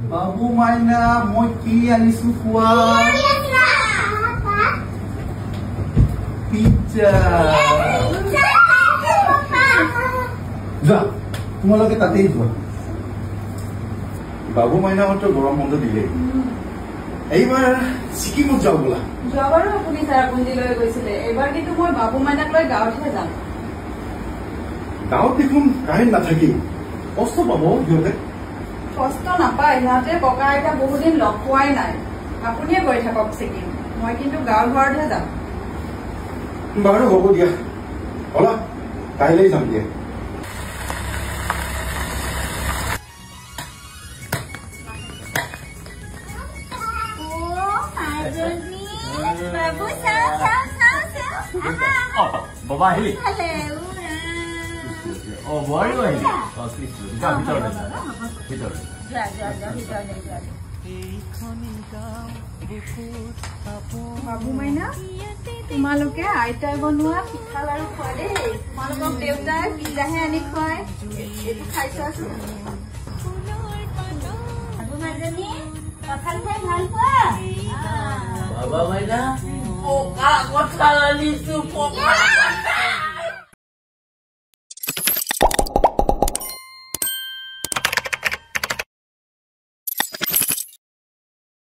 বাবু মাইনা মই কি আনিছো খোৱা পিজ্জা যা তোমালোকে তাতেই যোৱা বাবু মাইনা মাত্ৰ গৰম বন্ধ দিলে এইবাৰ ছিকিমত যাওঁ বোলা যোৱাবাৰো আপুনি চেৰাপুঞ্জীলৈ গৈছিলে এইবাৰ কিন্তু মই বাবু মাইনাক লৈ গাঁৱতহে যাম গাঁৱত দেখোন কাৰেণ্ট নাথাকেই কষ্ট পাব সিহঁতে কষ্ট নাপায় সিহঁতে ককা আইতা বহুদিন লগ পোৱাই নাই আপুনিয়ে গৈ থাকক ছিকিম মই কিন্তু গাঁৱৰ ঘৰতহে যাম বাৰু হ'ব দিয়া হলা কাইলৈ যাম দিয়া বাবা আহিলি বোৱাৰী আহিলি বাবু মাইনা তোমালোকে আইতাই বনোৱা পিঠা লাৰু খোৱা দেই তোমালোকক দেউতাই পিজ্জাহে আনি খুৱাই এইটো খাই চোৱাচোন বাবা মাইনা পকা কঁঠাল আনিছো পকা